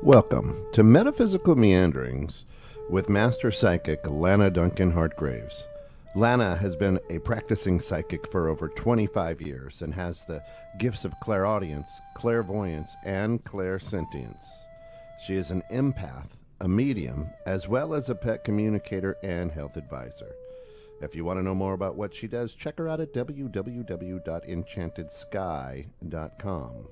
Welcome to Metaphysical Meanderings with Master Psychic Lana Duncan Hartgraves. Lana has been a practicing psychic for over 25 years and has the gifts of clairaudience, clairvoyance, and clairsentience. She is an empath, a medium, as well as a pet communicator and health advisor. If you want to know more about what she does, check her out at www.enchantedsky.com.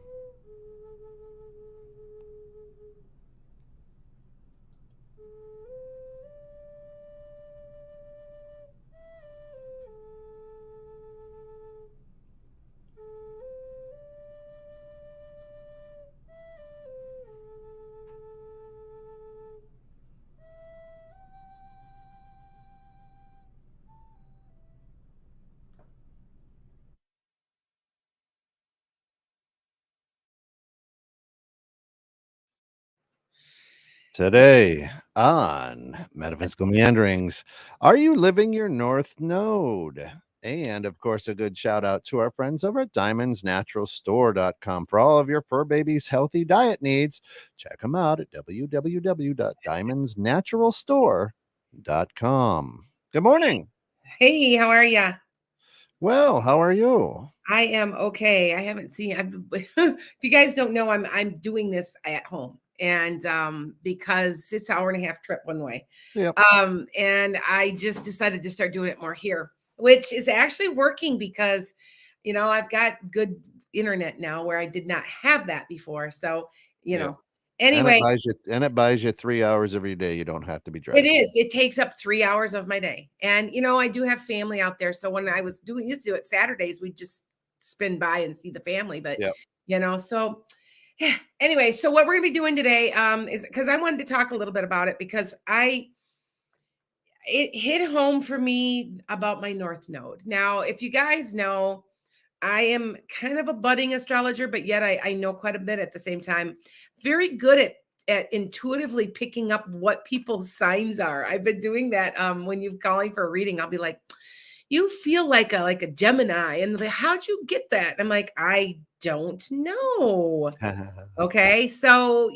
Today on Metaphysical Meanderings, are you living your North Node? And of course, a good shout out to our friends over at diamondsnaturalstore.com for all of your fur babies' healthy diet needs. Check them out at www.diamondsnaturalstore.com. Good morning. Hey, how are ya? Well, how are you? I am okay. I haven't seen. If you guys don't know, I'm doing this at home, and because it's an hour and a half trip one way. Yep. And I just decided to start doing it more here, which is actually working because, I've got good internet now where I did not have that before. So, Yep. anyway, and it buys you 3 hours every day. You don't have to be it driving. is. It takes up 3 hours of my day. And I do have family out there. So when I was used to do it Saturdays, we'd just spin by and see the family. But Yep. so yeah. Anyway, so what we're gonna be doing today is because I wanted to talk a little bit about it because it hit home for me about my North Node. Now, if you guys know, I am kind of a budding astrologer, but yet I know quite a bit at the same time. Very good at intuitively picking up what people's signs are. I've been doing that when you're calling for a reading. I'll be like, you feel like a Gemini, and like, how'd you get that? I'm like, I don't know. Okay, so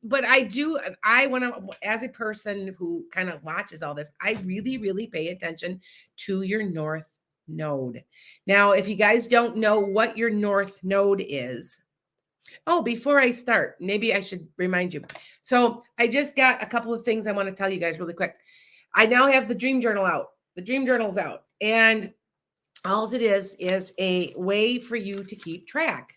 but I do. I want to, as a person who kind of watches all this, I really, really pay attention to your North Node. Now, if you guys don't know what your North Node is, oh, before I start, maybe I should remind you. So I just got a couple of things I want to tell you guys really quick. I now have the Dream Journal out. The Dream Journal's out, and all it is a way for you to keep track.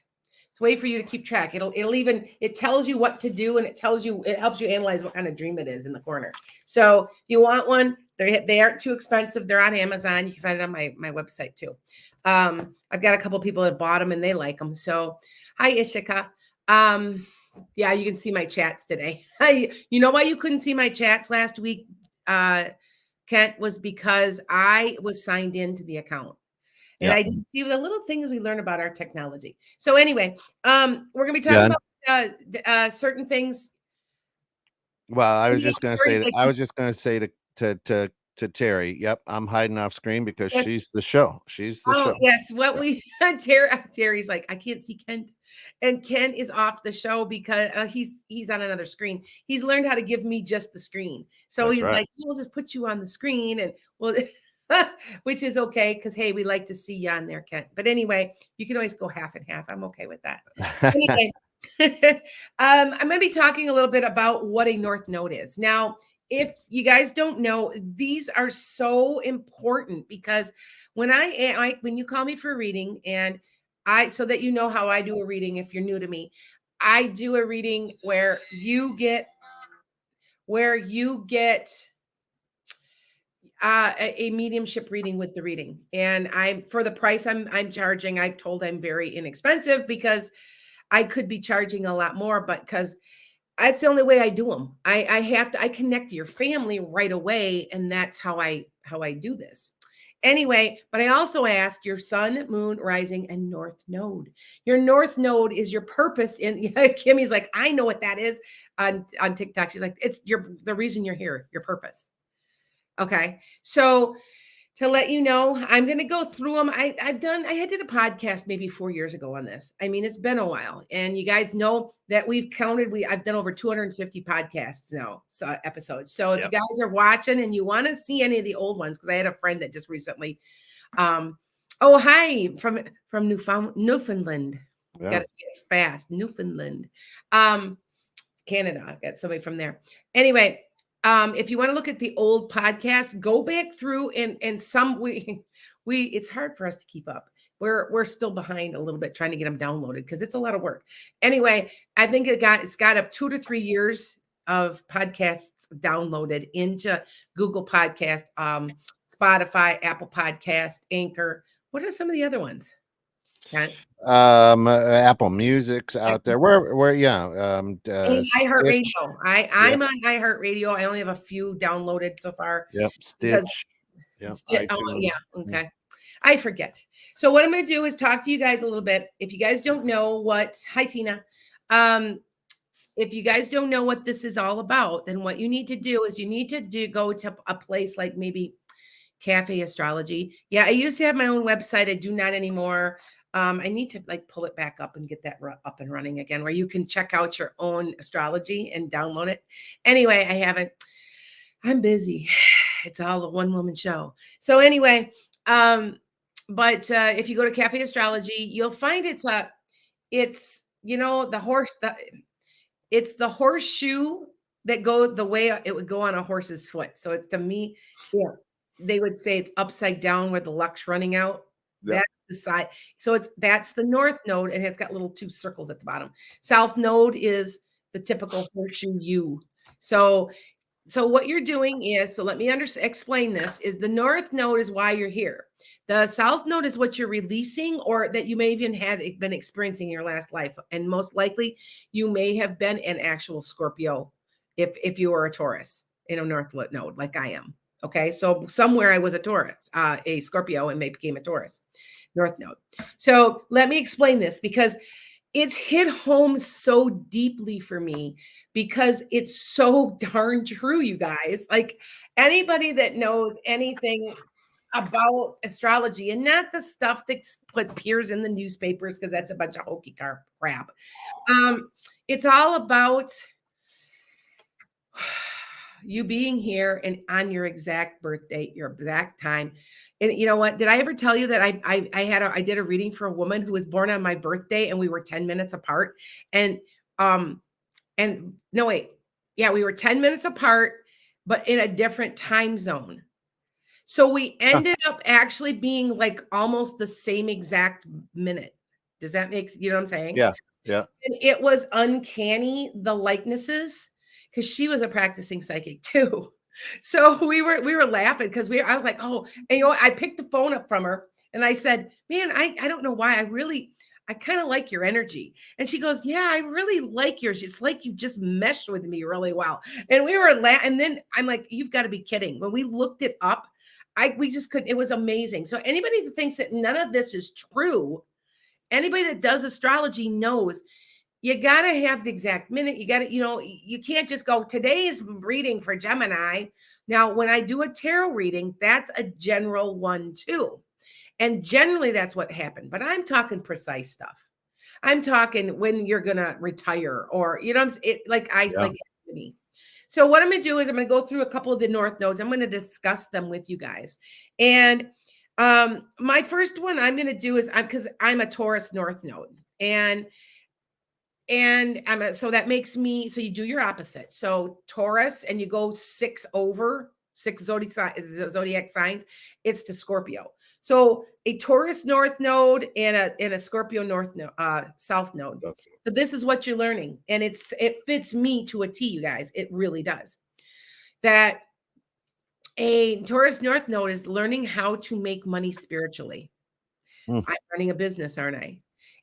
It's a way for you to keep track. It tells you what to do, and it helps you analyze what kind of dream it is in the corner. So if you want one, they aren't too expensive. They're on Amazon. You can find it on my website too. I've got a couple of people that bought them and they like them. So hi, Ishika. Yeah, you can see my chats today. You know why you couldn't see my chats last week, Kent, was because I was signed into the account. And Yep. I didn't see the little things we learn about our technology. So anyway, we're going to be talking about certain things. Well, I was just going to say to Terry, yep, I'm hiding off screen because Yes. she's the show. She's the show. Yes, Terry's like, I can't see Kent, and Ken is off the show because he's on another screen. He's learned how to give me just the screen, so That's he's right. like, we'll just put you on the screen, and we'll, which is okay because hey, we like to see you on there, Kent. But anyway, you can always go half and half. I'm okay with that. Anyway, I'm going to be talking a little bit about what a North Node is. Now, if you guys don't know, these are so important because when when you call me for a reading, and so that you know how I do a reading, if you're new to me, I do a reading where you get a mediumship reading with the reading, and for the price I'm charging, I've told I'm very inexpensive because I could be charging a lot more, but because that's the only way I do them. I connect to your family right away, and that's how I do this. Anyway, but I also ask your sun, moon, rising, and North Node. Your North Node is your purpose. Kimmy's like, I know what that is on TikTok. She's like, it's the reason you're here, your purpose. Okay, so to let you know, I'm going to go through them. I did a podcast maybe 4 years ago on this. I mean, it's been a while, and you guys know that I've done over 250 podcasts now, so episodes. So if you guys are watching and you want to see any of the old ones, because I had a friend that just recently, oh, hi from Newfoundland. Got to say it fast. Newfoundland, Canada. I got somebody from there. Anyway, if you want to look at the old podcasts, go back through and some we it's hard for us to keep up. We're still behind a little bit trying to get them downloaded because it's a lot of work. Anyway, I think it's got up 2 to 3 years of podcasts downloaded into Google Podcast, Spotify, Apple Podcast, Anchor. What are some of the other ones? Apple Music's out there. Where iHeartRadio. I'm on iHeartRadio. I only have a few downloaded so far. Yep. Stitch. Okay. I forget. So what I'm going to do is talk to you guys a little bit. If you guys don't know hi Tina. If you guys don't know what this is all about, then what you need to do is go to a place like maybe Cafe Astrology. Yeah, I used to have my own website. I do not anymore. I need to pull it back up and get that up and running again, where you can check out your own astrology and download it. Anyway, I haven't. I'm busy. It's all a one-woman show. So anyway, but if you go to Cafe Astrology, you'll find it's the horseshoe that go the way it would go on a horse's foot. So it's, to me, they would say it's upside down where the luck's running out. Yep. That's the side. So that's the north node, and it's got little 2 circles at the bottom. South node is the typical horseshoe U. So what you're doing is, let me explain this, is the north node is why you're here. The south node is what you're releasing, or that you may even have been experiencing in your last life. And most likely you may have been an actual Scorpio if you were a Taurus in a north node like I am. Okay, so somewhere I was a Taurus, a Scorpio, and became a Taurus, north node. So let me explain this, because it's hit home so deeply for me, because it's so darn true, you guys. Like, anybody that knows anything about astrology, and not the stuff that appears in the newspapers, because that's a bunch of hokey crap. It's all about you being here and on your exact birth date, your exact time. And you know what? Did I ever tell you that I did a reading for a woman who was born on my birthday, and we were 10 minutes apart. And no, wait. Yeah, we were 10 minutes apart, but in a different time zone. So we ended up actually being like almost the same exact minute. Does that make sense? You know what I'm saying? Yeah. Yeah. And it was uncanny, the likenesses, because she was a practicing psychic too. So we were laughing because I was like, oh, and I picked the phone up from her and I said, man, I don't know why. I kind of like your energy. And she goes, yeah, I really like yours. It's like you just meshed with me really well. And we were laughing. And then I'm like, you've got to be kidding. When we looked it up, we just couldn't. It was amazing. So anybody that thinks that none of this is true, anybody that does astrology knows you got to have the exact minute. You got to, you can't just go, today's reading for Gemini. Now, when I do a tarot reading, that's a general one too. And generally that's what happened. But I'm talking precise stuff. I'm talking when you're going to retire, or, like me. So what I'm going to do is I'm going to go through a couple of the north nodes. I'm going to discuss them with you guys. And my first one I'm going to do is because I'm a Taurus north node. And so that makes me, so you do your opposite. So Taurus, and you go 6 zodiac signs, it's to Scorpio. So a Taurus north node and a Scorpio south node. Okay. So this is what you're learning. And it fits me to a T, you guys. It really does. That a Taurus north node is learning how to make money spiritually. I'm running a business, aren't I?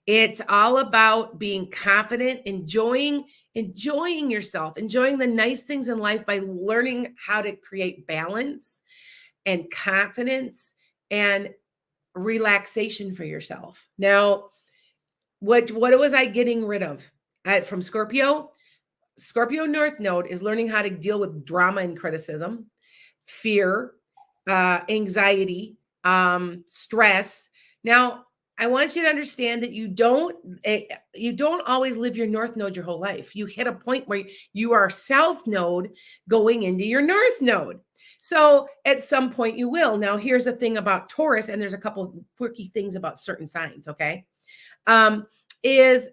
It's all about being confident, enjoying yourself, enjoying the nice things in life by learning how to create balance and confidence and relaxation for yourself. Now, what was I getting rid of from Scorpio? Scorpio North Node is learning how to deal with drama and criticism, fear, anxiety, stress. Now, I want you to understand that you don't always live your north node your whole life. You hit a point where you are south node going into your north node. So at some point you will. Now, here's the thing about Taurus, and there's a couple of quirky things about certain signs. Okay, is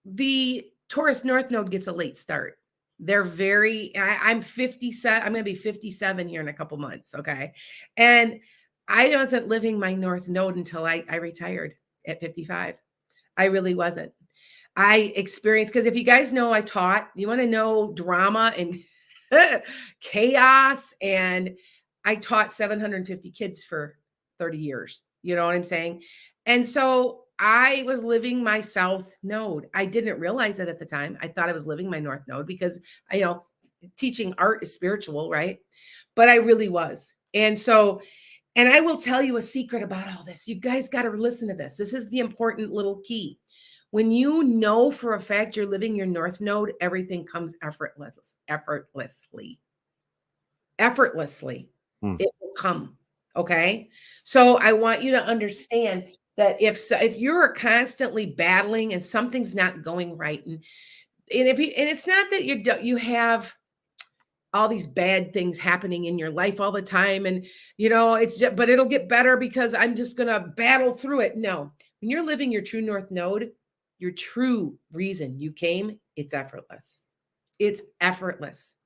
the Taurus north node gets a late start. They're I'm 57. I'm going to be 57 here in a couple months. Okay, and I wasn't living my north node until I retired at 55. I really wasn't. I experienced, because if you guys know, I taught, you want to know drama and chaos, and I taught 750 kids for 30 years. You know what I'm saying? And so I was living my south node. I didn't realize it at the time. I thought I was living my north node because, teaching art is spiritual, right? But I really was. And so, and I will tell you a secret about all this. You guys got to listen to this. This is the important little key. When you know for a fact you're living your north node, everything comes effortlessly. Effortlessly. It will come. Okay. So I want you to understand that if you're constantly battling and something's not going right, and it's not that you have all these bad things happening in your life all the time, and it's just, but it'll get better because I'm just gonna battle through it. No, when you're living your true north node, your true reason you came, it's effortless. It's effortless.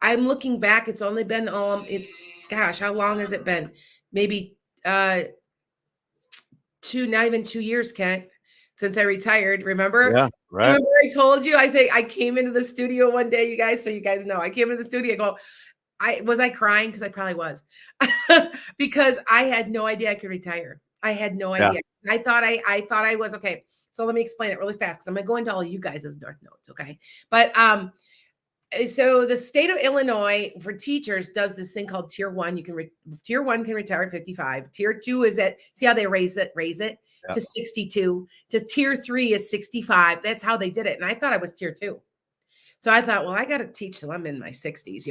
I'm looking back. It's only been how long has it been? Maybe not even 2 years, Kent, since I retired. Remember? Yeah, right. Remember I told you, I think I came into the studio one day, you guys, so you guys know. I came into the studio, was I crying? Because I probably was. Because I had no idea I could retire. I had no idea. I thought I was okay. So let me explain it really fast, because I'm going to go into all of you guys' north nodes, okay? But so the state of Illinois for teachers does this thing called Tier 1. Tier 1 can retire at 55. Tier 2 is see how they raise it to 62. To Tier 3 is 65. That's how they did it. And I thought I was Tier 2. So I thought, well, I got to teach till I'm in my 60s,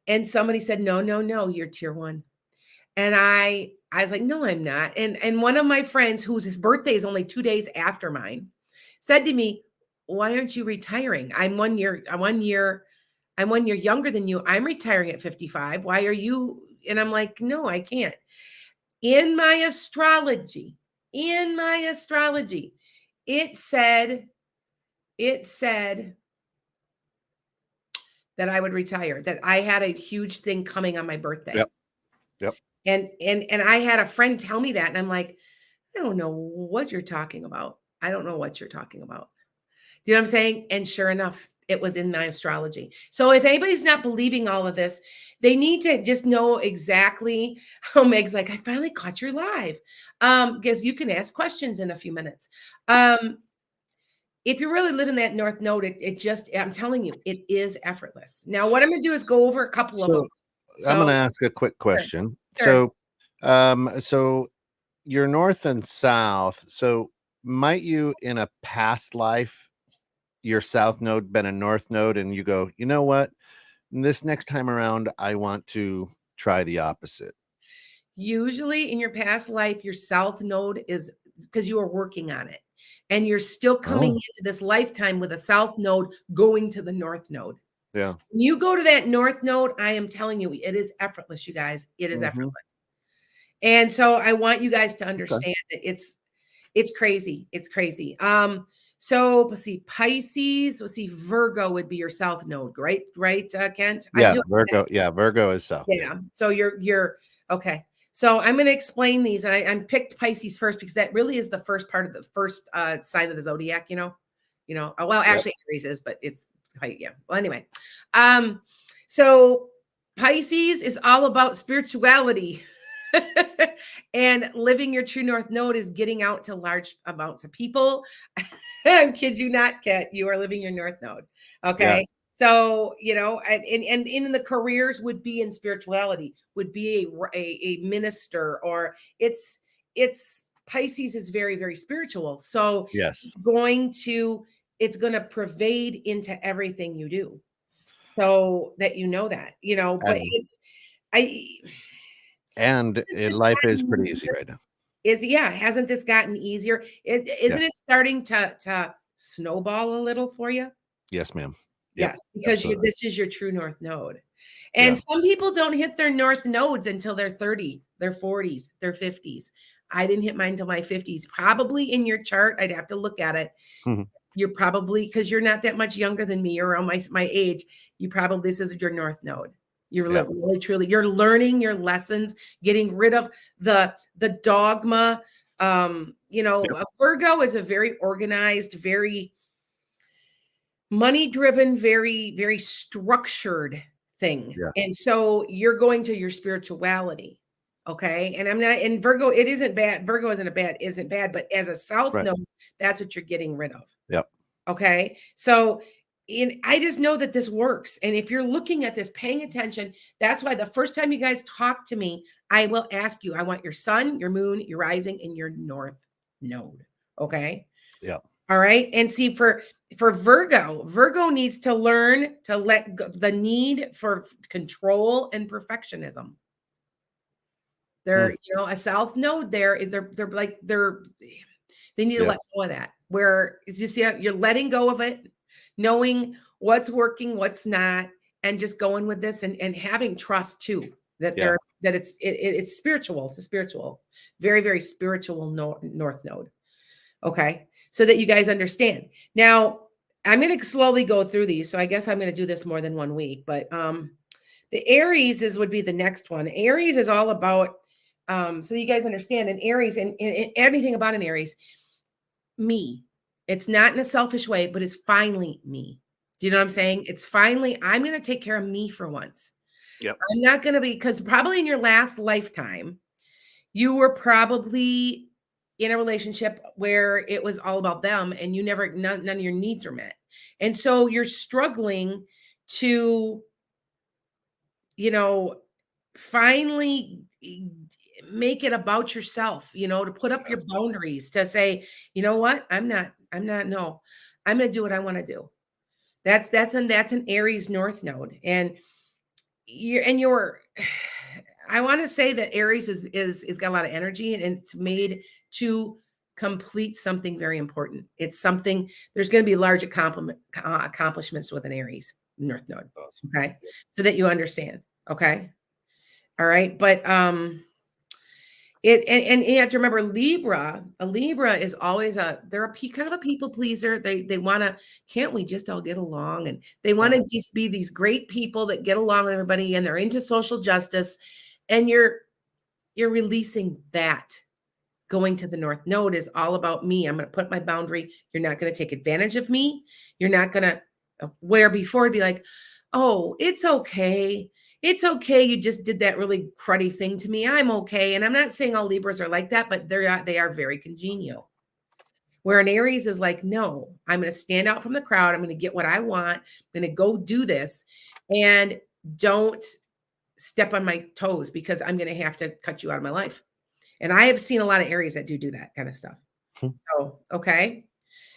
And somebody said, no, you're Tier 1. And I was like, no, I'm not. And one of my friends, his birthday is only 2 days after mine, said to me, why aren't you retiring? I'm 1 year younger than you. I'm retiring at 55. Why are you? And I'm like, no, I can't. In my astrology, it said that I would retire, that I had a huge thing coming on my birthday. Yep. And I had a friend tell me that, and I'm like, I don't know what you're talking about. I don't know what you're talking about. Do you know what I'm saying? And sure enough, it was in my astrology. So if anybody's not believing all of this, they need to just know exactly how Meg's like, I finally caught your live. Because you can ask questions in a few minutes. If you really live in that north node, I'm telling you, it is effortless. Now, what I'm going to do is go over a couple of them. I'm going to ask a quick question. Sure. So you're north and south. So might you, in a past life, your south node been a north node, and you go, you know what, this next time around, I want to try the opposite? Usually in your past life, your south node is because you are working on it, and you're still coming into this lifetime with a south node going to the north node. Yeah. When you go to that north node, I am telling you, it is effortless, you guys. It is effortless. And so I want you guys to understand that it's crazy. It's crazy. So let's see, Pisces. Let's see, Virgo would be your south node, right? Right, Kent? Yeah, Virgo. Yeah, Virgo is south. Yeah. So you're okay. So I'm going to explain these, and I picked Pisces first because that really is the first part of the first sign of the zodiac. Well, actually Aries is, but it's yeah. Well, anyway, so Pisces is all about spirituality. And living your true north node is getting out to large amounts of people. I kid you not, Kat, you are living your north node. Okay. Yeah. So, and in the careers would be in spirituality, would be a minister, or it's Pisces is very, very spiritual. So yes, it's going to pervade into everything you do. So that you know that, but And I this life is gotten pretty easy easier? right now. Hasn't this gotten easier? Isn't Yes. it starting to snowball a little for you? Yes, ma'am. Yep. Yes, because Absolutely. this is your true north node. Yeah. And some people don't hit their north nodes until they're 30, their 40s, their 50s. I didn't hit mine until my 50s. Probably in your chart, I'd have to look at it. Mhm. You're probably, because you're not that much younger than me, you're around my age. You probably, this is your north node. You're Yeah. really truly, you're learning your lessons, getting rid of the dogma. Yep. A Virgo is a very organized, very money driven, very, very structured thing. Yeah. And so you're going to your spirituality. Okay. And I'm not, and Virgo, it isn't bad. Virgo isn't bad, but as a South Right. node, that's what you're getting rid of. Yep. Okay. So I just know that this works. And if you're looking at this, paying attention, that's why the first time you guys talk to me, I will ask you, I want your sun, your moon, your rising, and your north node. Okay. Yep. All right. And see, for Virgo needs to learn to let go the need for control and perfectionism. Hmm. They're, a South node there, they're like they need to Yes. let go of that. Where it's just, you're letting go of it, knowing what's working, what's not, and just going with this and having trust too that Yeah. it's spiritual. It's a spiritual, very, very spiritual north node. Okay. So that you guys understand. Now, I'm going to slowly go through these. So I guess I'm going to do this more than 1 week, but the Aries would be the next one. Aries is all about so you guys understand an Aries and everything about an Aries, me. It's not in a selfish way, but it's finally me. Do you know what I'm saying? It's finally, I'm going to take care of me for once. Yep. I'm not going to be, because probably in your last lifetime, you were probably in a relationship where it was all about them and none of your needs are met. And so you're struggling to, finally make it about yourself, to put up your boundaries, to say, you know what? No, I'm going to do what I want to do. That's an Aries North node. And you're I want to say that Aries is got a lot of energy and it's made to complete something very important. It's something, there's going to be large accomplishments with an Aries North node. Awesome. Okay. So that you understand. Okay. All right. But and you have to remember a Libra is always they're kind of a people pleaser. They want to, can't we just all get along? And they want to just be these great people that get along with everybody and they're into social justice. And you're releasing that. Going to the North Node is all about me. I'm going to put my boundary. You're not going to take advantage of me. You're not going to, where before it'd be like, oh, it's okay. It's okay. You just did that really cruddy thing to me. I'm okay. And I'm not saying all Libras are like that, but they are very congenial. Where an Aries is like, no, I'm going to stand out from the crowd. I'm going to get what I want. I'm going to go do this. And don't step on my toes because I'm going to have to cut you out of my life. And I have seen a lot of Aries that do that kind of stuff. So, okay.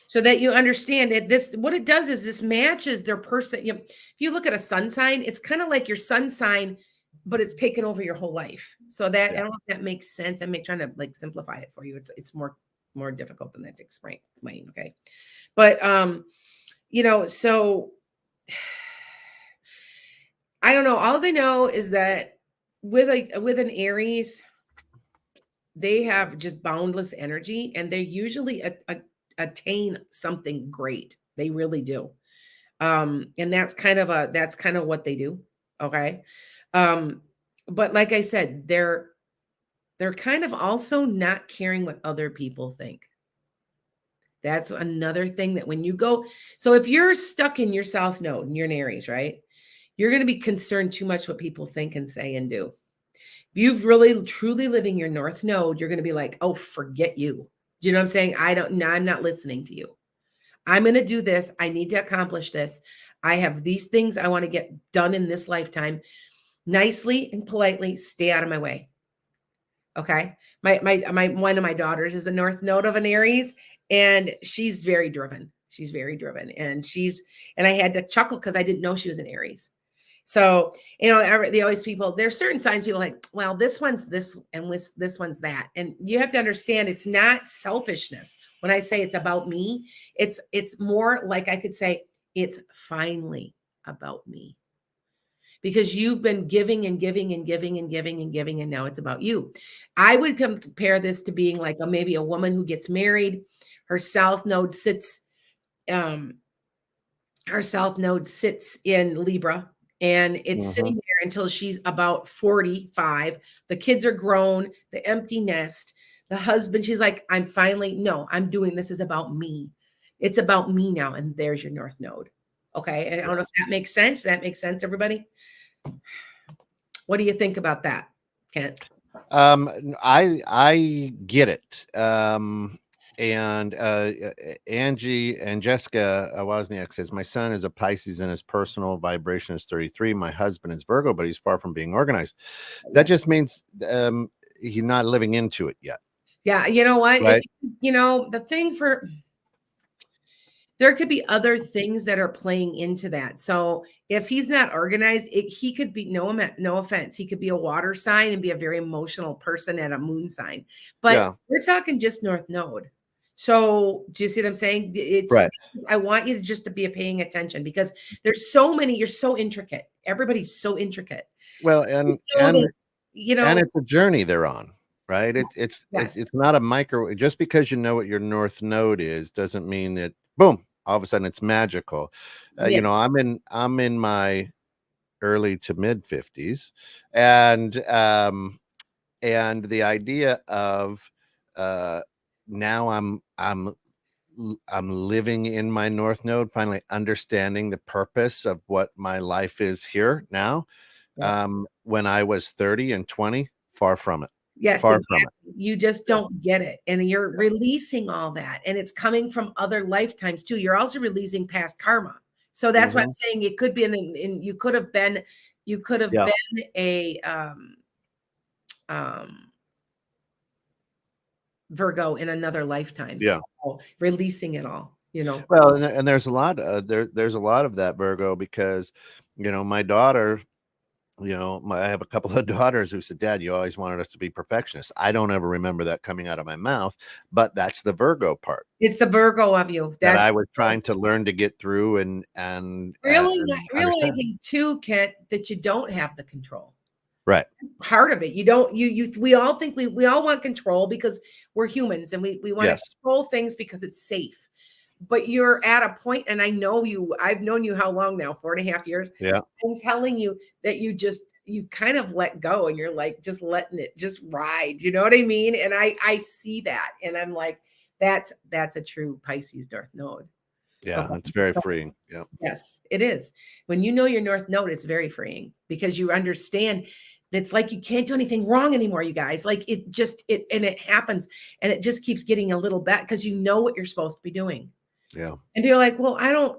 So that you understand that what it does is this matches their person. If you look at a sun sign, it's kind of like your sun sign, but it's taken over your whole life. So that, I don't know if that makes sense. I'm trying to like simplify it for you. It's more difficult than that to explain. Okay. But, so I don't know. All I know is that with an Aries, they have just boundless energy and they usually attain something great. They really do. And that's kind of what they do. Okay. But like I said, they're kind of also not caring what other people think. That's another thing that when you go, so if you're stuck in your South Node and you're an Aries, right? You're going to be concerned too much what people think and say and do. If you've really truly living your North Node, you're going to be like, oh, forget you. Do you know what I'm saying? I'm not listening to you. I'm going to do this. I need to accomplish this. I have these things I want to get done in this lifetime. Nicely and politely stay out of my way. Okay. My one of my daughters is a North Node of an Aries, and she's very driven. She's very driven, and I had to chuckle because I didn't know she was an Aries. So, they always there's certain signs people like, well, this one's this and this one's that. And you have to understand it's not selfishness. When I say it's about me, it's more like I could say it's finally about me. Because you've been giving and giving and giving and giving and giving, and now it's about you. I would compare this to being like maybe a woman who gets married. Her south node sits in Libra, and it's sitting there until she's about 45. The kids are grown, the empty nest, the husband, she's like, I'm doing this is about me. It's about me now. And there's your North Node. Okay. And I don't know if that makes sense. That makes sense, everybody. What do you think about that, Kent? I get it. And Angie and Jessica Wozniak says, my son is a Pisces and his personal vibration is 33. My husband is Virgo, but he's far from being organized. That just means he's not living into it yet. Yeah. You know what? Right? The thing there could be other things that are playing into that. So if he's not organized, he could be, no offense, he could be a water sign and be a very emotional person at a moon sign. But we're talking just North Node. So do you see what I'm saying? It's right. I want you to be paying attention because there's so many, you're so intricate. Everybody's so intricate. Well, and it's a journey they're on, right? It's not a micro, just because you know what your North Node is, doesn't mean that boom, all of a sudden it's magical. I'm in my early to mid 50s, and the idea of now I'm living in my North Node, finally understanding the purpose of what my life is here now. Yes. When I was 30 and 20, far from it. Yes, exactly. You just don't get it. And you're releasing all that. And it's coming from other lifetimes too. You're also releasing past karma. So that's why I'm saying it could be you could have been a Virgo in another lifetime. Yeah. So releasing it all, Well, and there's a lot there's a lot of that, Virgo, because my daughter, I have a couple of daughters who said, Dad, you always wanted us to be perfectionists. I don't ever remember that coming out of my mouth, but that's the Virgo part. It's the Virgo of you that I was trying to learn to get through and realizing too, Kent, that you don't have the control. Right. Part of it. You don't, we all think we all want control because we're humans and we want to control things because it's safe. But you're at a point, and I've known you how long now? 4.5 years. Yeah. I'm telling you that you kind of let go and you're like, just letting it just ride. You know what I mean? And I see that. And I'm like, that's a true Pisces North Node. Yeah. It's very freeing. Yeah. Yes, it is. When you know your North Node, it's very freeing because you understand it's like you can't do anything wrong anymore, you guys. Like it happens and it just keeps getting a little better because you know what you're supposed to be doing. Yeah. And people are like, well, I don't.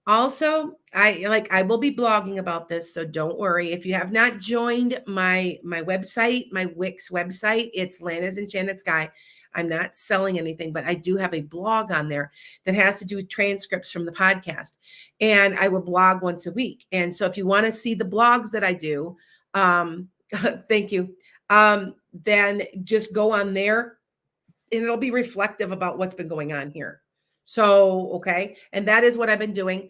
Also, I will be blogging about this, so don't worry. If you have not joined my website, my Wix website, it's Lana's Enchanted Sky. I'm not selling anything, but I do have a blog on there that has to do with transcripts from the podcast, and I will blog once a week. And so, if you want to see the blogs that I do, thank you. Then just go on there, and it'll be reflective about what's been going on here. So, okay. And that is what I've been doing.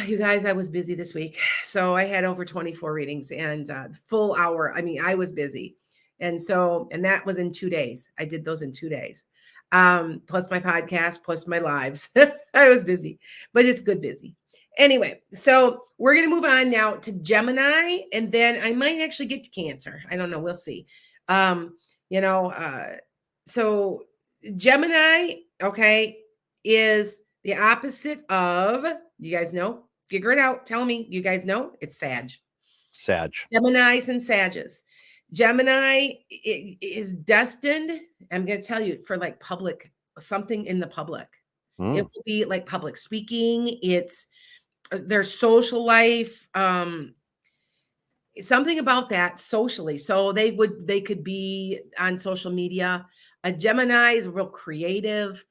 You guys, I was busy this week. So I had over 24 readings and full hour. I mean, I was busy. And that was in 2 days. I did those in 2 days. Plus my podcast, plus my lives. I was busy, but it's good busy. Anyway, so we're going to move on now to Gemini, and then I might actually get to Cancer. I don't know. We'll see. So Gemini, okay, is the opposite of, you guys know? Figure it out. Tell me. You guys know? It's Sag. Geminis and Sages. Gemini is destined, I'm going to tell you, for like something in the public. It will be like public speaking. It's their social life. Something about that socially. So they could be on social media. A Gemini is real creative.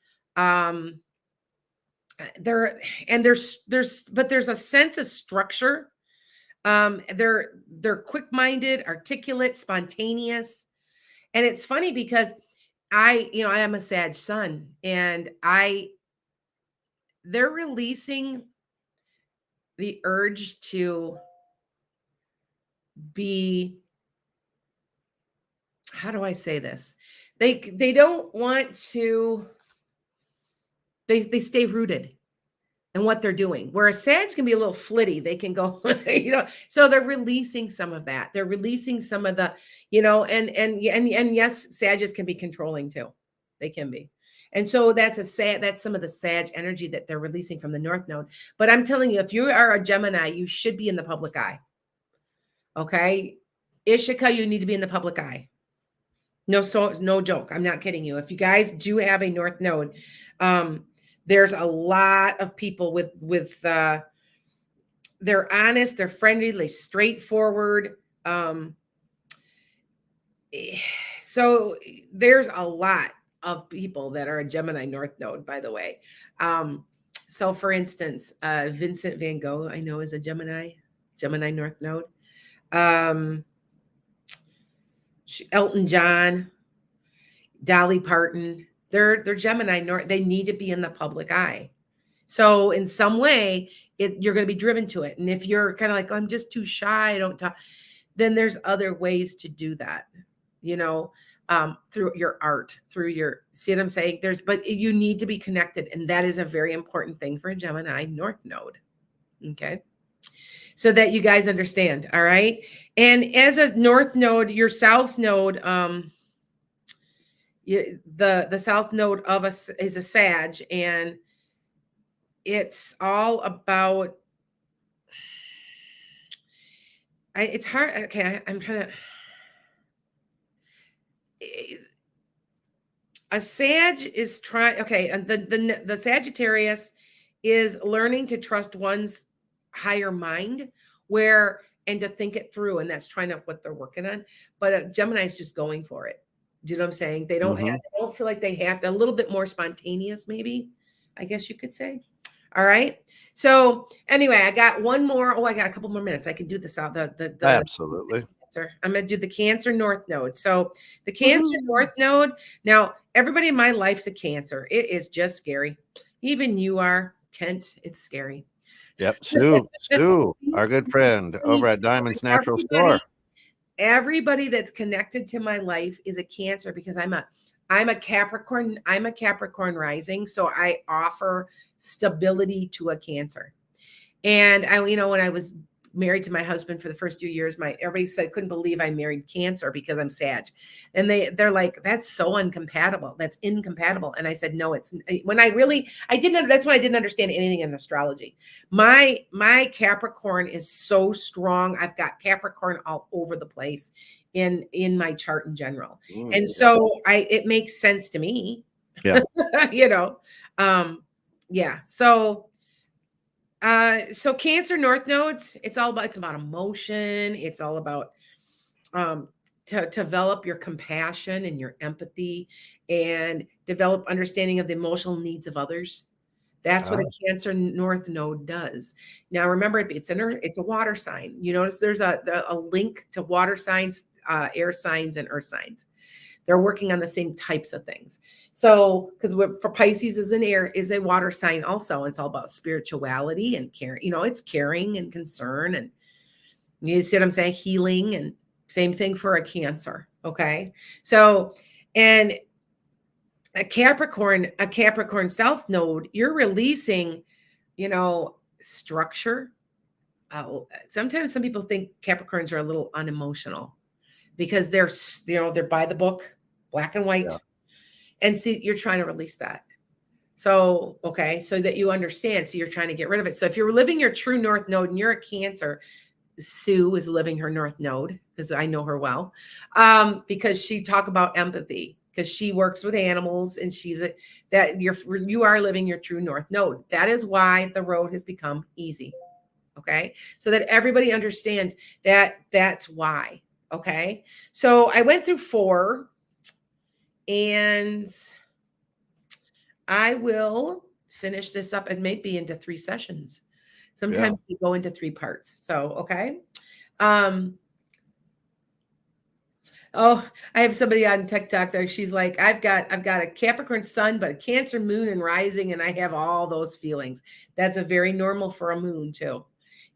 there, and there's a sense of structure. They're quick-minded, articulate, spontaneous. And it's funny because I am a Sag sun, and they're releasing the urge to be, how do I say this? They don't want to, they stay rooted in what they're doing. Where a Sag can be a little flitty, they can go, so they're releasing some of that. They're releasing some of the, and yes, Sages can be controlling too. They can be. And so that's some of the Sag energy that they're releasing from the North Node. But I'm telling you, if you are a Gemini, you should be in the public eye. Okay. Ishika, you need to be in the public eye. No joke. I'm not kidding you. If you guys do have a North Node, there's a lot of people with they're honest, they're friendly, they're straightforward. So there's a lot of people that are a Gemini North Node, by the way. So for instance, Vincent van Gogh, I know, is a Gemini North Node. Elton John, Dolly Parton, they're Gemini North. They need to be in the public eye. So in some way, you're going to be driven to it. And if you're kind of like, oh, I'm just too shy, I don't talk, then there's other ways to do that, through your art, see what I'm saying? But you need to be connected. And that is a very important thing for a Gemini North Node. Okay. So that you guys understand. All right. And as a North Node, your South Node, the South Node of us is a Sag, and it's all about, it's hard. Okay. I'm trying to, a Sag is trying. Okay. And the Sagittarius is learning to trust one's higher mind and to think it through. And that's trying to what they're working on. But a Gemini is just going for it. Do you know what I'm saying? They don't they don't feel like they have to, a little bit more spontaneous, maybe, I guess you could say. All right. So anyway, I got one more. Oh, I got a couple more minutes. I can do this out. Absolutely. I'm going to do the Cancer North Node. So the Cancer North Node. Now, everybody in my life's a Cancer. It is just scary. Even you are, Kent. It's scary. Yep. Sue, our good friend over at Diamonds Natural Store. Everybody that's connected to my life is a Cancer, because I'm a Capricorn. I'm a Capricorn rising. So I offer stability to a Cancer. And when I was married to my husband for the first few years, everybody said, couldn't believe I married Cancer because I'm Sag. And they're like, that's so incompatible. That's incompatible. And I said, no, that's when I didn't understand anything in astrology. My Capricorn is so strong. I've got Capricorn all over the place in my chart in general. And so it makes sense to me. Yeah. Yeah. So Cancer North Nodes, it's about emotion. It's all about to develop your compassion and your empathy and develop understanding of the emotional needs of others. That's what a Cancer North Node does. Now, remember, it's a water sign. You notice there's a link to water signs, air signs, and earth signs. They're working on the same types of things. So, because for Pisces is a water sign also. It's all about spirituality and care. It's caring and concern, and you see what I'm saying? Healing, and same thing for a Cancer. Okay. So, and a Capricorn South Node, you're releasing, structure. Sometimes some people think Capricorns are a little unemotional because they're by the book, black and white. Yeah. And see, you're trying to release that. So, okay. So that you understand. So you're trying to get rid of it. So if you're living your true North Node and you're a Cancer, Sue is living her North Node, because I know her well, because she talk about empathy, because she works with animals, and you are living your true North Node. That is why the road has become easy. Okay. So that everybody understands that's why. Okay. So I went through 4, and I will finish this up. It may be into 3 sessions. Yeah. Sometimes we go into 3 parts. So, okay. Um, oh, I have somebody on TikTok there. She's like, I've got a Capricorn sun, but a Cancer moon and rising, and I have all those feelings. That's a very normal for a moon too.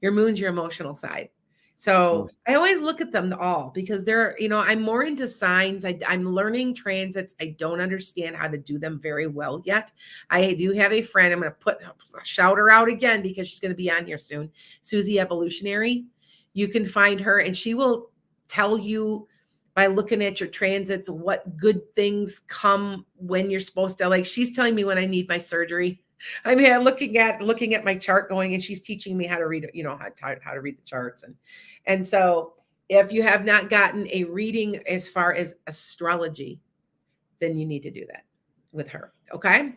Your moon's your emotional side. So I always look at them all because they're, I'm more into signs. I'm learning transits. I don't understand how to do them very well yet. I do have a friend. I'm going to shout her out again because she's going to be on here soon. Susie Evolutionary. You can find her and she will tell you by looking at your transits what good things come when you're supposed to. Like she's telling me when I need my surgery. I mean, looking at my chart going, and she's teaching me how to read, how to read the charts. And so if you have not gotten a reading as far as astrology, then you need to do that with her. Okay.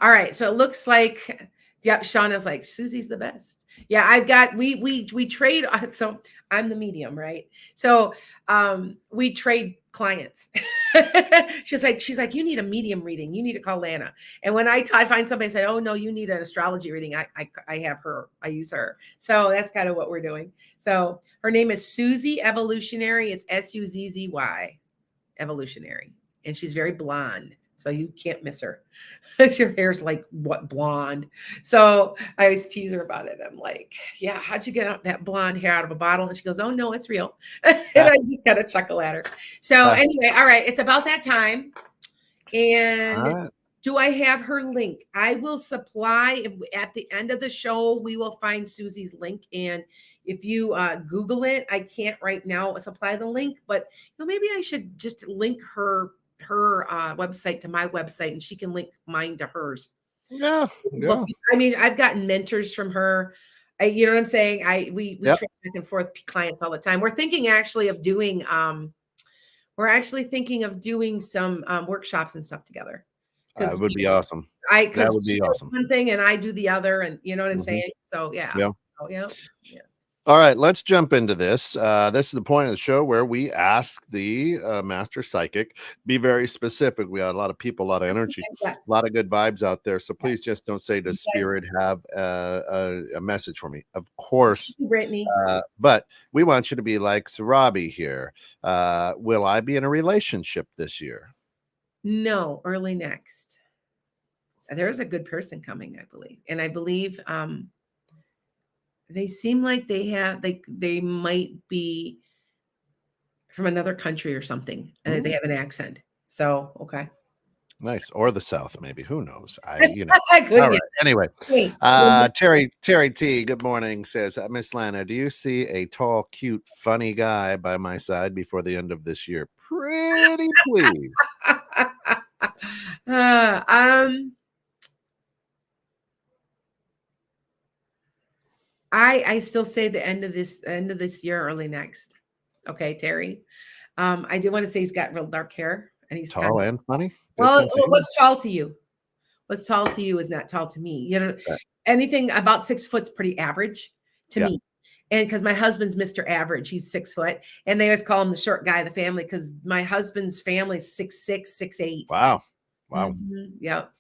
All right. So it looks like, yep. Shauna's like, Susie's the best. Yeah. We trade. So I'm the medium, right? So we trade clients. she's like, you need a medium reading. You need to call Lana. And when I find somebody say, oh no, you need an astrology reading, I have her, I use her. So that's kind of what we're doing. So her name is Susie Evolutionary. It's Suzzy Evolutionary. And she's very blonde. So you can't miss her. Your hair's like blonde. So I always tease her about it. I'm like, yeah, how'd you get that blonde hair out of a bottle? And she goes, oh no, it's real. And I just kind of chuckle at her. So anyway, all right, it's about that time. And do I have her link? I will supply at the end of the show, we will find Susie's link. And if you Google it, I can't right now supply the link, but maybe I should just link her website to my website and she can link mine to hers. Yeah. I mean, I've gotten mentors from her. You know what I'm saying? We trade back and forth clients all the time. We're thinking actually of doing some workshops and stuff together. That would be awesome. That would be awesome. One thing and I do the other, and you know what I'm saying? So yeah. Oh, yeah. All right, let's jump into this. This is the point of the show where we ask the master psychic, be very specific. We got a lot of people, a lot of energy, a lot of good vibes out there. So please just don't say, does spirit have a message for me? Of course, Brittany. But we want you to be like Sarabi here. Will I be in a relationship this year? No, early next. There's a good person coming, I believe. And I believe they seem like they might be from another country or something. And they have an accent. So, okay. Nice. Or the South, maybe. Who knows? All right. Anyway, Terry T, good morning, says, Miss Lana, do you see a tall, cute, funny guy by my side before the end of this year? Pretty please. I still say the end of this year, early next. Okay, Terry. I do want to say he's got real dark hair and he's tall and funny. Well, what's tall to you? What's tall to you is not tall to me. Anything about 6 foot's pretty average to me. And because my husband's Mr. Average, he's 6 foot, and they always call him the short guy of the family because my husband's family is 6'6", 6'8". Wow. Mm-hmm. Yep.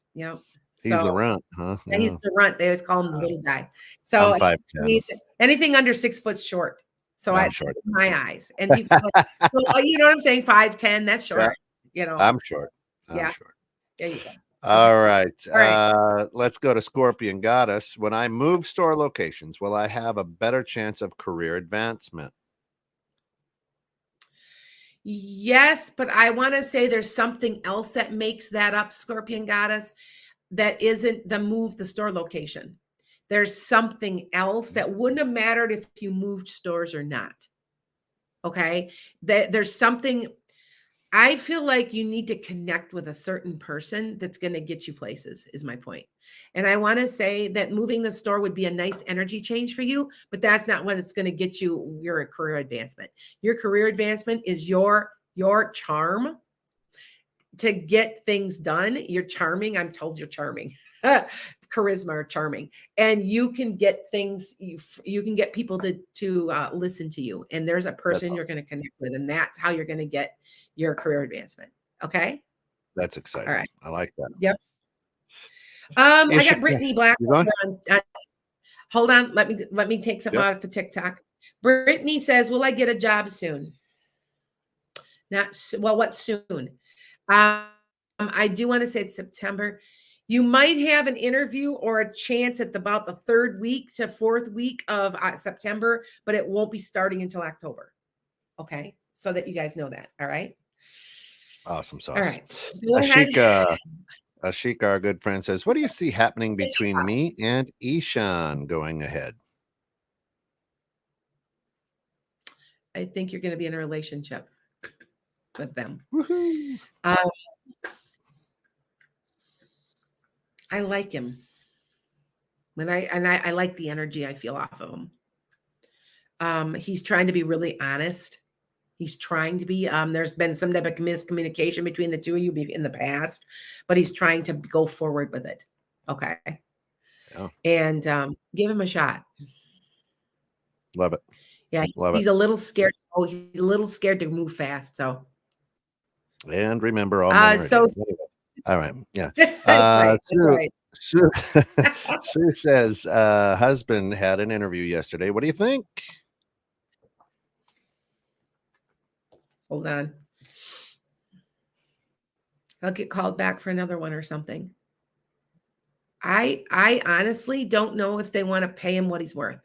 He's the runt, huh? Yeah. He's the runt. They always call him the little guy. So I'm 5'10". Anything under 6 foot's short. So I'm short. My eyes. And people you know what I'm saying? 5'10", that's short. I'm short. I'm short. There you go. All right. Let's go to Scorpion Goddess. When I move store locations, will I have a better chance of career advancement? Yes, but I want to say there's something else that makes that up, Scorpion Goddess, that isn't the store location. There's something else that wouldn't have mattered if you moved stores or not. Okay. There's something. I feel like you need to connect with a certain person that's going to get you places, is my point. And I want to say that moving the store would be a nice energy change for you, but that's not what it's going to get you your career advancement. Your career advancement is your charm to get things done. You're charming. I'm told you're charming. Charisma or charming, and you can get things. You can get people to listen to you, and there's a person you're going to connect with, and that's how you're going to get your career advancement. Okay, that's exciting. All right, I like that. Yep. I Isha, got Brittany Black you going? hold on. Let me take something Yep. out of TikTok. Brittany says, "Will I get a job soon?" Well, what soon? I do want to say it's September. You might have an interview or a chance at about the 3rd week to 4th week of September, but it won't be starting until October. Okay, so that you guys know that. All right. Awesome sauce. All right. Go ahead. Ashika, our good friend, says, "What do you see happening between me and Ishan going ahead?" I think you're going to be in a relationship with them. Woohoo! I like him. I like the energy I feel off of him. He's trying to be really honest. He's trying to be. There's been some type of miscommunication between the two of you in the past, but he's trying to go forward with it. Okay. Yeah. And give him a shot. Love it. Yeah, he's a little scared. Oh, he's a little scared to move fast. So. And remember, all men are idiots. All right. Yeah. That's right. That's right. Sue says, husband had an interview yesterday. What do you think? Hold on. I'll get called back for another one or something. I honestly don't know if they want to pay him what he's worth.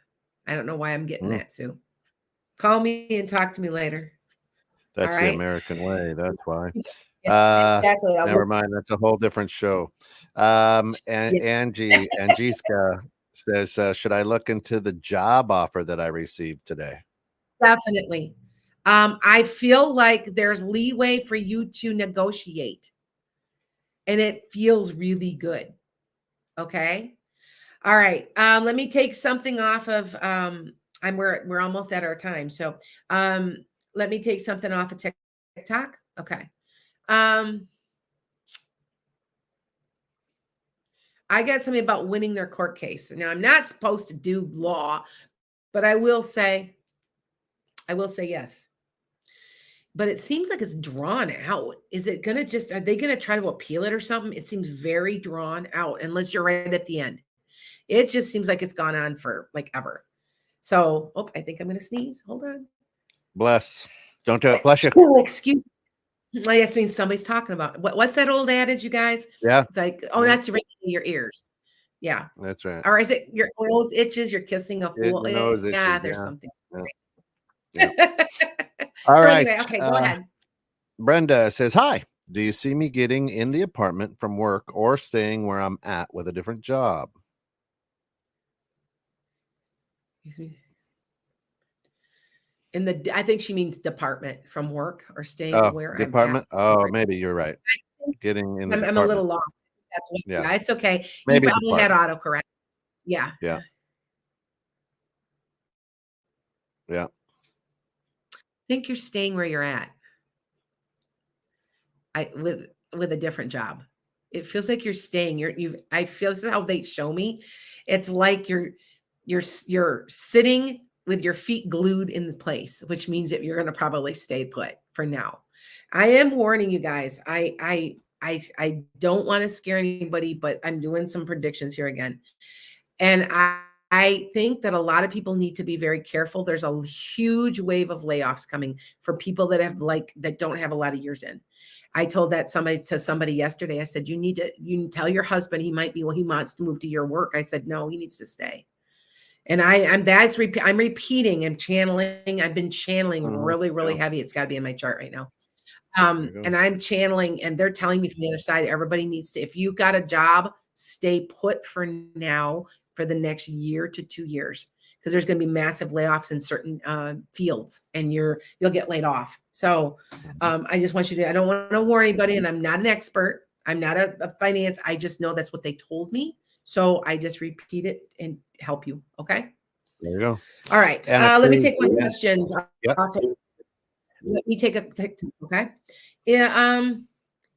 I don't know why I'm getting that, Sue. Call me and talk to me later. That's the American way. That's why. Exactly. Never mind. That's a whole different show. And Angieska says, should I look into the job offer that I received today? Definitely. I feel like there's leeway for you to negotiate. And it feels really good. Okay. All right. Let me take something off of we're almost at our time. So let me take something off of TikTok. Okay. I got something about winning their court case. Now, I'm not supposed to do law, but I will say yes. But it seems like it's drawn out. Is it going to are they going to try to appeal it or something? It seems very drawn out unless you're right at the end. It just seems like it's gone on for like ever. So, I think I'm going to sneeze. Hold on. Bless. Don't do it. Bless you. Excuse me. I guess means somebody's talking about what's that old adage, you guys? Yeah. It's like, that's erasing your ears. Yeah. That's right. Or is it your nose itches? You're kissing a fool. Yeah, there's something. Yeah. All right. Anyway, okay, go ahead. Brenda says, hi. Do you see me getting in the apartment from work or staying where I'm at with a different job? I think she means department from work or staying where department. I'm at. Maybe you're right. Getting in the I'm a little lost. That's what, yeah, it's okay. Maybe you probably had autocorrect. Yeah. Yeah. Yeah. I think you're staying where you're at. With a different job. It feels like you're staying. I feel this is how they show me. It's like you're sitting with your feet glued in the place, which means that you're going to probably stay put for now. I am warning you guys. I don't want to scare anybody, but I'm doing some predictions here again. And I think that a lot of people need to be very careful. There's a huge wave of layoffs coming for people that don't have a lot of years in. I told that to somebody yesterday. I said, you tell your husband he wants to move to your work. I said, no, he needs to stay. And I'm repeating and channeling. I've been channeling really, really heavy. It's got to be in my chart right now. And I'm channeling, and they're telling me from the other side, everybody needs to, if you got a job, stay put for now for the next year to 2 years, because there's going to be massive layoffs in certain fields, and you'll get laid off. So I just want you to, I don't want to warn anybody, and I'm not an expert. I'm not a finance. I just know that's what they told me. So I just repeat it and help you. Okay. There you go. All right. Let me take one question. Yep. Let me take okay. Yeah.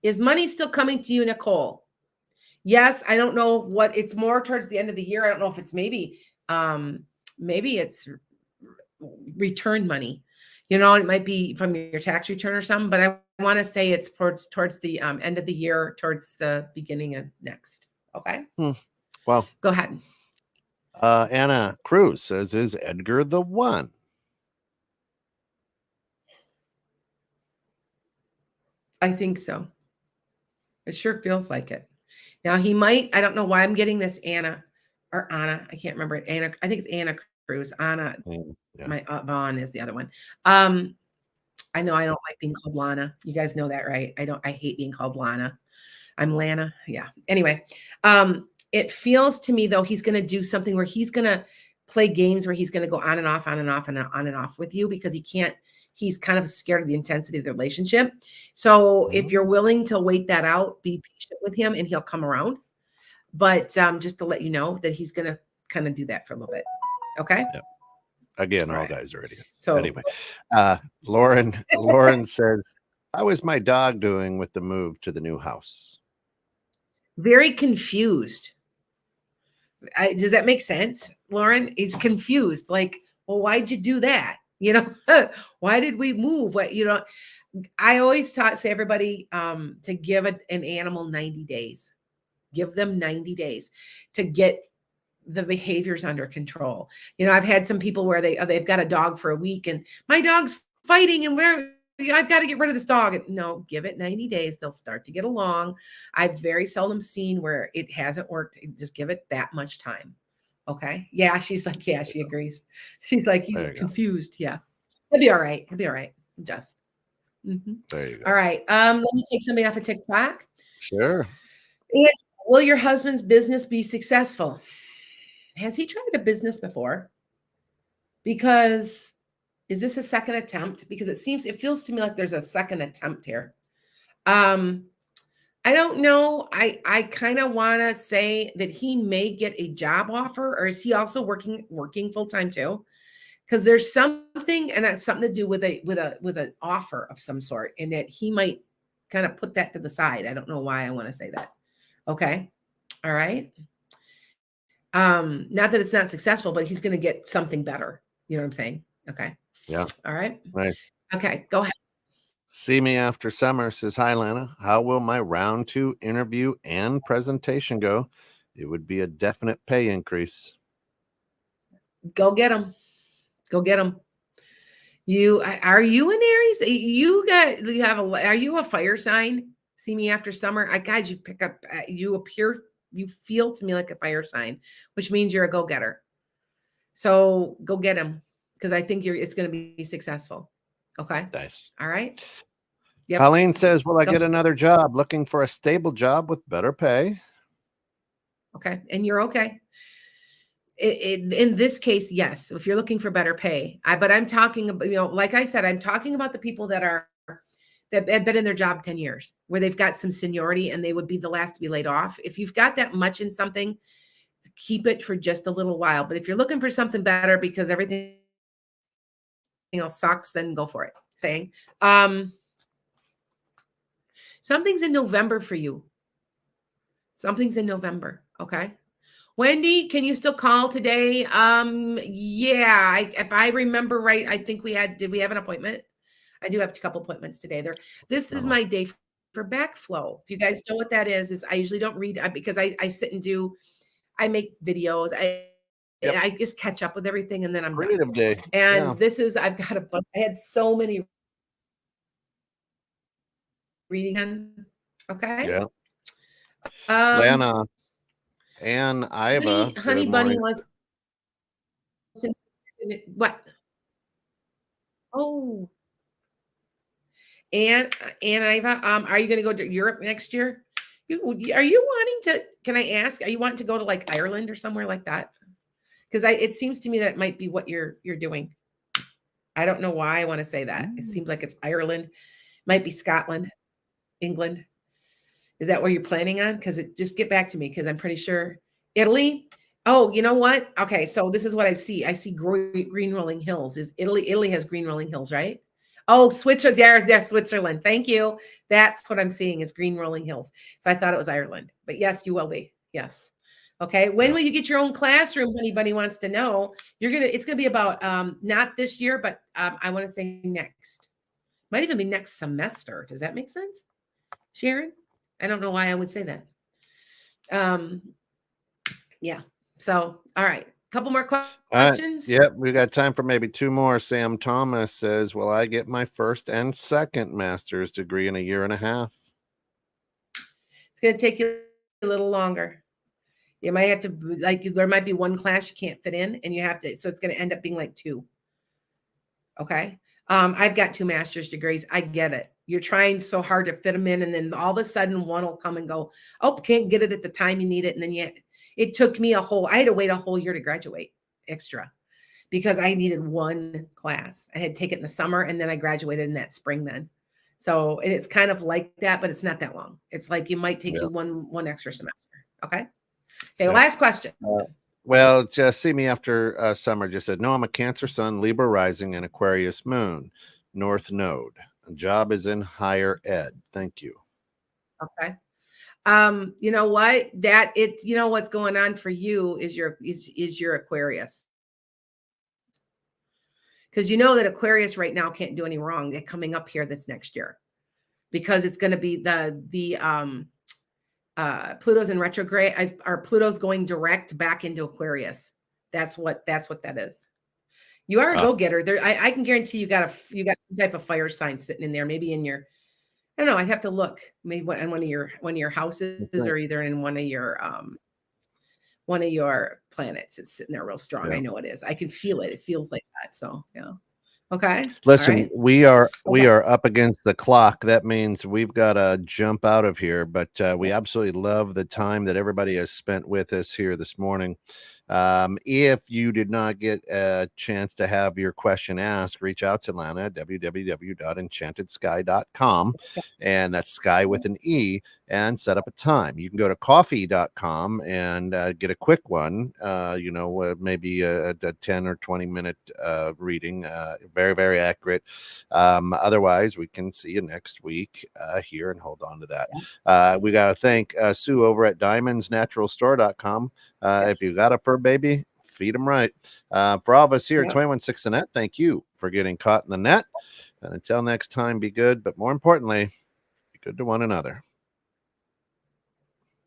Is money still coming to you, Nicole? Yes. I don't know what it's more towards the end of the year. I don't know if it's maybe it's return money. It might be from your tax return or something, but I want to say it's towards the end of the year, towards the beginning of next. Okay. Well, Go ahead. Anna Cruz says, is Edgar the one? I think so. It sure feels like it. Now he might, I don't know why I'm getting this Anna or Anna. I can't remember it. Anna, I think it's Anna Cruz. Anna, Yeah. my Vaughn is the other one. I know I don't like being called Lana. You guys know that, right? I hate being called Lana. I'm Lana. Yeah. Anyway, it feels to me though he's going to do something where he's going to play games where he's going to go on and off, on and off, and on and off with you because he can't. He's kind of scared of the intensity of the relationship. So if you're willing to wait that out, be patient with him, and he'll come around. But just to let you know that he's going to kind of do that for a little bit. Okay. Yep. Again, all right. guys are idiots. So anyway, Lauren says, how is my dog doing with the move to the new house? very confused. Does that make sense, Lauren? He's confused. Like, well, why'd you do that? You know, why did we move? What, you know, I always say everybody to give an animal 90 days. Give them 90 days to get the behaviors under control. You know, I've had some people where they've got a dog for a week and my dog's fighting and I've got to get rid of this dog. No, give it 90 days. They'll start to get along. I've very seldom seen where it hasn't worked. Just give it that much time. Okay. Yeah. She's like, yeah, she agrees. She's like, he's confused. Yeah. He'll be all right. He'll be all right. Just. There you go. All right. Let me take somebody off of TikTok. Sure. And will your husband's business be successful? Has he tried a business before? Because is this a second attempt? Because it feels to me like there's a second attempt here. I don't know. I kind of want to say that he may get a job offer, or is he also working full time too? Because there's something, and that's something to do with an offer of some sort, and that he might kind of put that to the side. I don't know why I want to say that. Okay, all right. Not that it's not successful, but he's going to get something better. You know what I'm saying? Okay. Yeah. All right. Right. Okay. Go ahead. See Me After Summer says, hi, Lana. How will my round 2 interview and presentation go? It would be a definite pay increase. Go get him. Go get him. Are you an Aries? Are you a fire sign? See Me After Summer. Guys, you pick up, you feel to me like a fire sign, which means you're a go-getter. So go get him, because I think it's going to be successful. Okay. Nice. All right. Yep. Colleen says, will I get another job? Looking for a stable job with better pay. Okay. And you're okay. In this case, yes. If you're looking for better pay, but I'm talking about, like I said, I'm talking about the people that have been in their job 10 years, where they've got some seniority and they would be the last to be laid off. If you've got that much in something, keep it for just a little while. But if you're looking for something better because everything else sucks, then go for it. Something's in November for you. Something's in November. Okay. Wendy, can you still call today? Yeah, if I remember right, I think did we have an appointment? I do have a couple appointments today. This is my day for backflow. If you guys know what that is I usually don't read because I sit and I make videos. I just catch up with everything and then I'm creative day. And this is, I've got a bunch. I had so many reading. Okay. Yeah. Lana and Iva. Honey Bunny wants what? Oh. And Iva, are you going to go to Europe next year? Are you wanting to? Can I ask? Are you wanting to go to like Ireland or somewhere like that? Because it seems to me that might be what you're doing. I don't know why I want to say that. It seems like it's Ireland, might be Scotland, England. Is that where you're planning on? Because just get back to me, because I'm pretty sure Italy. Oh, you know what? Okay, so this is what I see. I see green rolling hills. Is Italy? Italy has green rolling hills, right? Oh, Switzerland. There's Switzerland. Thank you. That's what I'm seeing is green rolling hills. So I thought it was Ireland, but yes, you will be. Yes. Okay. When will you get your own classroom? Honey Bunny wants to know. It's gonna be about not this year, but I want to say next. Might even be next semester. Does that make sense, Sharon? I don't know why I would say that. Um, yeah. So, all right. Couple more All right. questions. Yep, we got time for maybe two more. Sam Thomas says, "Will I get my first and second master's degree in a year and a half?" It's going to take you a little longer. You might have to, like, there might be one class you can't fit in, and you have to, so it's going to end up being like two. Okay. I've got 2 master's degrees. I get it. You're trying so hard to fit them in, and then all of a sudden one will come and go, oh, can't get it at the time you need it. And then it took me I had to wait a whole year to graduate extra because I needed one class. I had to take it in the summer, and then I graduated in that spring then. So it's kind of like that, but it's not that long. It's like you might take you one extra semester. Okay. Okay. Last question. Well, just see me after summer just said, no, I'm a Cancer Sun, Libra rising, and Aquarius moon, North Node. Job is in higher ed. Thank you. Okay. You know what? You know what's going on for you is your Aquarius. Because you know that Aquarius right now can't do any wrong. They're coming up here this next year because it's going to be Pluto's in retrograde, or Pluto's going direct back into Aquarius. That's what that is. You are a go-getter. There, I can guarantee you got some type of fire sign sitting in there. Maybe in your, I don't know. I'd have to look. Maybe in one of your houses, or either in one of your planets. It's sitting there real strong. I know it is. I can feel it. It feels like that. So yeah. Okay. Listen, right. we are up against the clock. That means we've got to jump out of here. But we absolutely love the time that everybody has spent with us here this morning. If you did not get a chance to have your question asked, reach out to Lana at www.enchantedsky.com, and that's sky with an E, and set up a time. You can go to coffee.com and get a quick one, maybe a 10 or 20 minute reading, very, very accurate. Otherwise, we can see you next week here, and hold on to that. We got to thank Sue over at diamondsnaturalstore.com. If you got a fur baby, feed them right. For all of us here at 21.6 The Net, thank you for getting caught in the net. And until next time, be good, but more importantly, be good to one another.